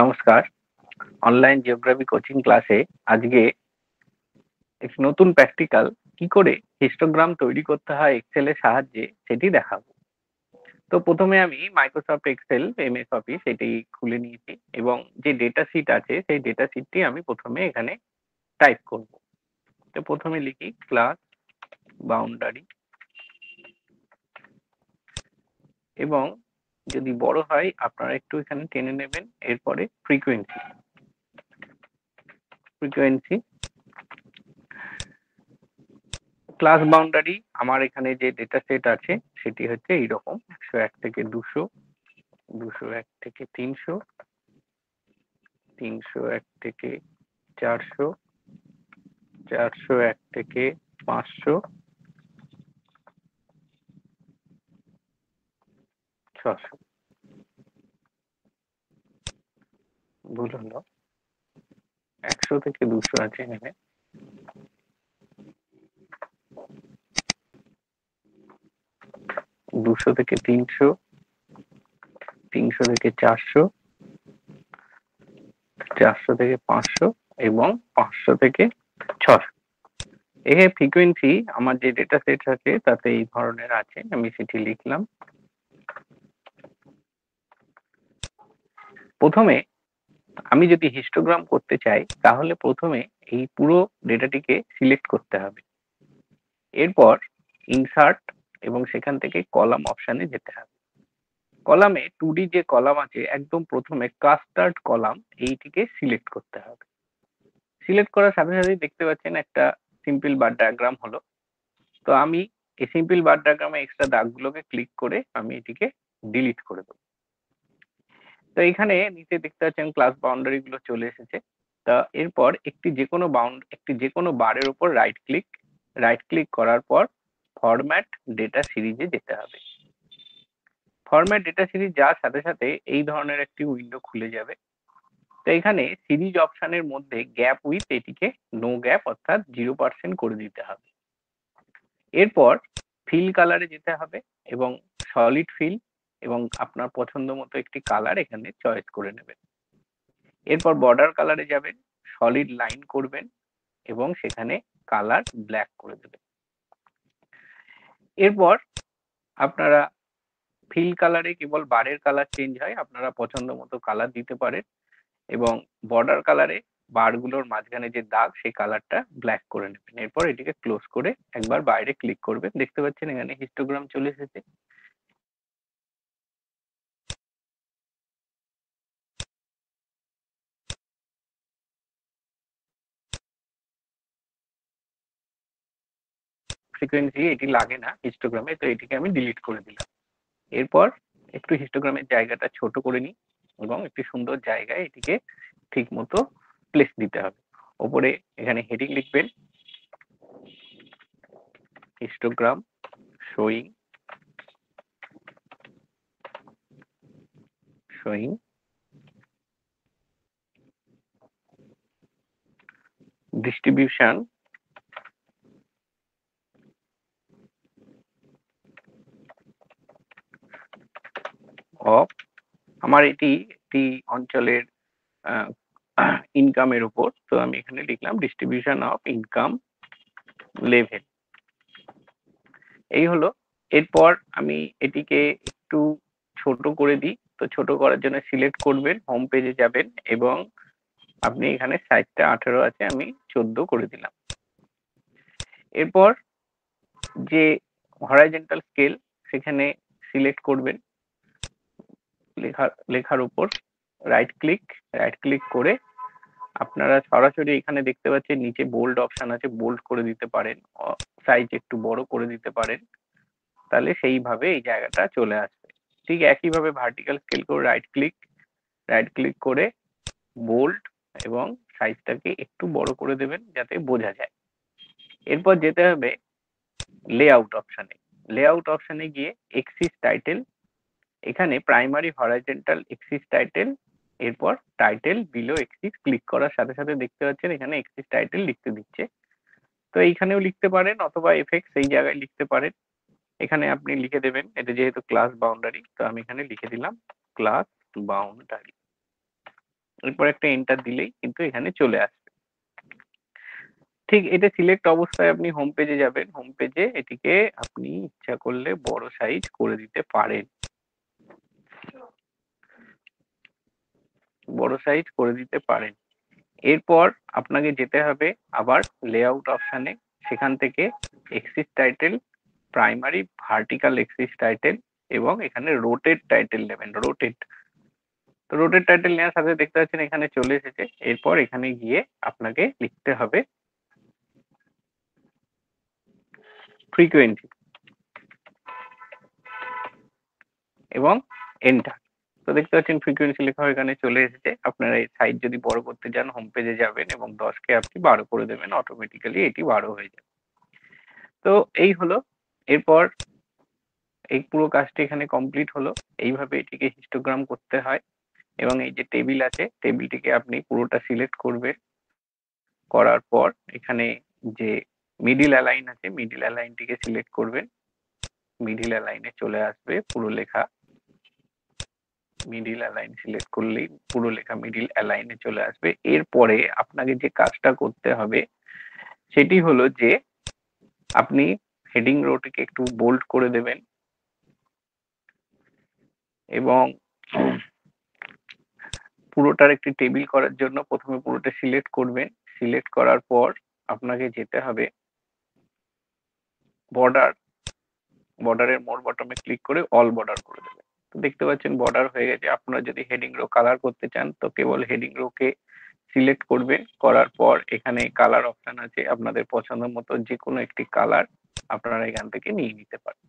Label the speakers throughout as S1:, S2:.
S1: নমস্কার। Online geography coaching ক্লাসে আজকে একটি নতুন প্র্যাকটিক্যাল কি করে হিস্টোগ্রাম তৈরি করতে হয় এক্সেল এর সাহায্যে সেটি দেখাবো। তো প্রথমে আমি মাইক্রোসফট এক্সেল এমএস অফিস এটি খুলে নিয়েছি এবং যে ডেটা শিট আছে সেই ডেটা শিটটি আমি প্রথমে এখানে টাইপ করব। তো প্রথমে লিখি ক্লাস বাউন্ডারি এবং যদি বড় হয় আপনারা একটু এখানে টেনে নেবেন, এরপরে ফ্রিকোয়েন্সি ক্লাস বাউন্ডারি আমার এখানে যে ডেটা সেট আছে সেটি হচ্ছে এইরকম 101 থেকে 200, 201 থেকে 300, 301 থেকে 400, 401 থেকে 500, 600। ভুল হলো, 100 থেকে 200 আছে এখানে, 200 থেকে 300, 300 থেকে 400, 400 থেকে 500 এবং 500 থেকে 600। এখানে ফ্রিকোয়েন্সি আমার যে ডেটা সেট আছে তাতে এই ধরনের আছে, আমি সেটি লিখলাম। প্রথমে আমি যদি হিস্টোগ্রাম করতে চাই তাহলে প্রথমে এই পুরো ডেটাটিকে সিলেক্ট করতে হবে, এরপর ইনসার্ট এবং সেখান থেকে কলাম অপশনে যেতে হবে। কলামে 2D যে কলাম আছে একদম প্রথমে কাস্টার্ড কলাম, এইটিকে সিলেক্ট করতে হবে। সিলেক্ট করার সাথে সাথেই দেখতে পাচ্ছেন একটা সিম্পল বার ডায়াগ্রাম হলো। তো আমি এই সিম্পল বার ডায়াগ্রামে এক্সট্রা দাগগুলোকে ক্লিক করে আমি এটিকে ডিলিট করে দেবো। তো এখানে নিচে দেখতে পাচ্ছেন ক্লাস বাউন্ডারি গুলো চলে এসেছে। তা এরপর একটি যে কোনো বারের উপর রাইট ক্লিক করার পর ফরম্যাট ডেটা সিরিজে যেতে হবে। ফরম্যাট ডেটা সিরিজ যাওয়ার সাথে সাথে এই ধরনের একটি উইন্ডো খুলে যাবে। তো এখানে সিরিজ অপশনের মধ্যে গ্যাপ উইথ এটিকে নো গ্যাপ অর্থাৎ 0% করে দিতে হবে। এরপর ফিল কালারে যেতে হবে এবং সলিড ফিল এবং আপনার পছন্দ মতো একটি কালার এখানে চয়েস করে নেবেন। এরপর বর্ডার কালারে যাবেন, সলিড লাইন করবেন এবং সেখানে কালার ব্ল্যাক করে দেবেন। এরপর আপনারা ফিল কালারে কেবল বারের কালার চেঞ্জ হয়, আপনারা পছন্দ মতো কালার দিতে পারেন এবং বর্ডার কালারে বারগুলোর মাঝখানে যে দাগ সেই কালারটা ব্ল্যাক করে নেবেন। এরপর এটিকে ক্লোজ করে একবার বাইরে ক্লিক করবেন। দেখতে পাচ্ছেন এখানে হিস্টোগ্রাম চলে এসেছে। ফ্রিকোয়েন্সি এটি লাগে না হিস্টোগ্রামে, তো এটিকে আমি ডিলিট করে দিলাম। এরপর একটু হিস্টোগ্রামের জায়গাটা ছোট করে নিই এবং একটি সুন্দর জায়গায় এটিকে ঠিক মতো প্লেস দিতে হবে। ওপরে এখানে হেডিং লিখবেন হিস্টোগ্রাম শোয়িং ডিস্ট্রিবিউশন অফ, আমার এটি একটি অঞ্চলের ইনকামের উপর, তো আমি এখানে লিখলাম ডিস্ট্রিবিউশন অফ ইনকাম লেভেল। এই হলো। এরপর আমি এটিকে একটু ছোট করে দিই। তো ছোট করার জন্য সিলেক্ট করবেন, হোম পেজে যাবেন এবং আপনি এখানে সাইজটা 18 আছে, আমি 14 করে দিলাম। এরপর যে হরাইজন্টাল স্কেল সেখানে সিলেক্ট করবেন, লেখার উপর রাইট ক্লিক করে আপনারা সরাসরি এখানে দেখতে পাচ্ছেন নিচে বোল্ড অপশন আছে, বোল্ড করে দিতে পারেন, সাইজ একটু বড় করে দিতে পারেন, তাহলে সেইভাবে এই জায়গাটা চলে আসবে। ঠিক একইভাবে ভার্টিক্যাল স্কেল করে রাইট ক্লিক করে বোল্ড এবং সাইজটাকে একটু বড় করে দেবেন যাতে বোঝা যায়। এরপর যেতে হবে লেআউট অপশনে গিয়ে এক্সিস টাইটেল, এখানে প্রাইমারি হরাইজন্টাল এক্সিস টাইটেল, এরপর টাইটেল বিলো এক্সিস ক্লিক করার সাথে সাথে দেখতে পাচ্ছেন এখানে এক্সিস টাইটেল লিখতে দিচ্ছে। তো এইখানেও লিখতে পারেন অথবা এফএক্স এই জায়গায় লিখতে পারেন। এখানে আপনি লিখে দেবেন, এটা যেহেতু ক্লাস বাউন্ডারি তো আমি এখানে লিখে দিলাম ক্লাস বাউন্ডারি। এরপর একটা এন্টার দিলেই কিন্তু এখানে চলে আসবে। ঠিক এটা সিলেক্ট অবস্থায় আপনি হোম পেজে যাবেন। হোম পেজে এটিকে আপনি ইচ্ছা করলে বড় সাইজ করে দিতে পারেন। বড় সাইজ করে দিতে পারেন। এরপর আপনাকে যেতে হবে আবার লেআউট অপশানে। সেখান থেকে axis title, primary vertical axis title এবং এখানে রোটেট টাইটেল নেবেন। রোটেট, তো রোটেট টাইটেল নেওয়ার সাথে দেখতে পাচ্ছেন এখানে চলে এসেছে। এরপর এখানে গিয়ে আপনাকে লিখতে হবে ফ্রিকোয়েন্সি এবং এন্টার। তো দেখতে পাচ্ছেন ফ্রিকোয়েন্সি লেখা এখানে চলে এসেছে। আপনারা এই সাইজ যদি বড় করতে চান হোম পেজে যাবেন এবং 10কে আপনি 12 করে দেবেন, অটোমেটিক্যালি এটি 12 হয়ে যাবে। তো এই হলো। এরপর এই পুরো কাজটি এখানে কমপ্লিট হলো। এইভাবে এটিকে হিস্টোগ্রাম করতে হয় এবং এই যে টেবিল আছে টেবিলটিকে আপনি পুরোটা সিলেক্ট করবেন। করার পর এখানে যে মিডিল অ্যালাইন আছে মিডিল অ্যালাইনটিকে সিলেক্ট করবেন। মিডিল অ্যালাইনে চলে আসবে পুরো লেখা। মিডিল অ্যালাইন সিলেক্ট করলেই পুরো লেখা মিডিল অ্যালাইনে চলে আসবে। এরপরে আপনাকে যে কাজটা করতে হবে সেটি হলো যে আপনি হেডিং রোটিকে একটু বোল্ড করে দেবেন এবং পুরোটার একটি টেবিল করার জন্য প্রথমে পুরোটা সিলেক্ট করবেন। সিলেক্ট করার পর আপনাকে যেতে হবে বর্ডার, বর্ডারের মোর বটমে ক্লিক করে অল বর্ডার করে দেবেন। তো দেখতে পাচ্ছেন বর্ডার হয়ে গেছে। আপনারা যদি হেডিং রো কালার করতে চান তো কেবল হেডিং রোকে সিলেক্ট করবেন। করার পর এখানে কালার অপশন আছে, আপনাদের পছন্দ মতো যে কোনো একটি কালার আপনারা এখান থেকে নিয়ে নিতে পারেন।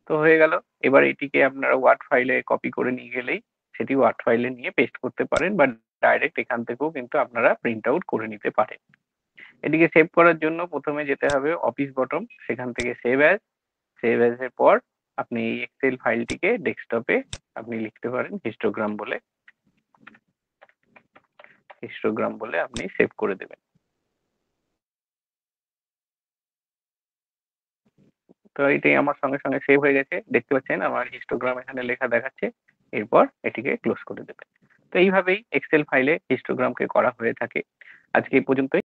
S1: তো হয়ে গেল। এবার এটিকে আপনারা ওয়ার্ড ফাইলে কপি করে নিয়ে গেলেই সেটি ওয়ার্ড ফাইলে নিয়ে পেস্ট করতে পারেন বা ডাইরেক্ট এখান থেকেও কিন্তু আপনারা প্রিন্ট আউট করে নিতে পারেন। এটিকে সেভ করার জন্য প্রথমে যেতে হবে অফিস বটম, সেখান থেকে সেভ অ্যাজ। সেভ অ্যাজ এর পর আপনি এই এক্সেল ফাইলটিকে ডেস্কটপে আপনি লিখতে পারেন হিস্টোগ্রাম বলে। হিস্টোগ্রাম বলে আপনি সেভ করে দেবেন। তো এটাই আমার সঙ্গে সঙ্গে সেভ হয়ে গেছে। দেখতে পাচ্ছেন আমার হিস্টোগ্রাম এখানে লেখা দেখাচ্ছে। এরপর এটিকে ক্লোজ করে দেবেন। তো এইভাবেই এক্সেল ফাইলে হিস্টোগ্রামকে করা হয়ে থাকে। আজকে এই পর্যন্তই।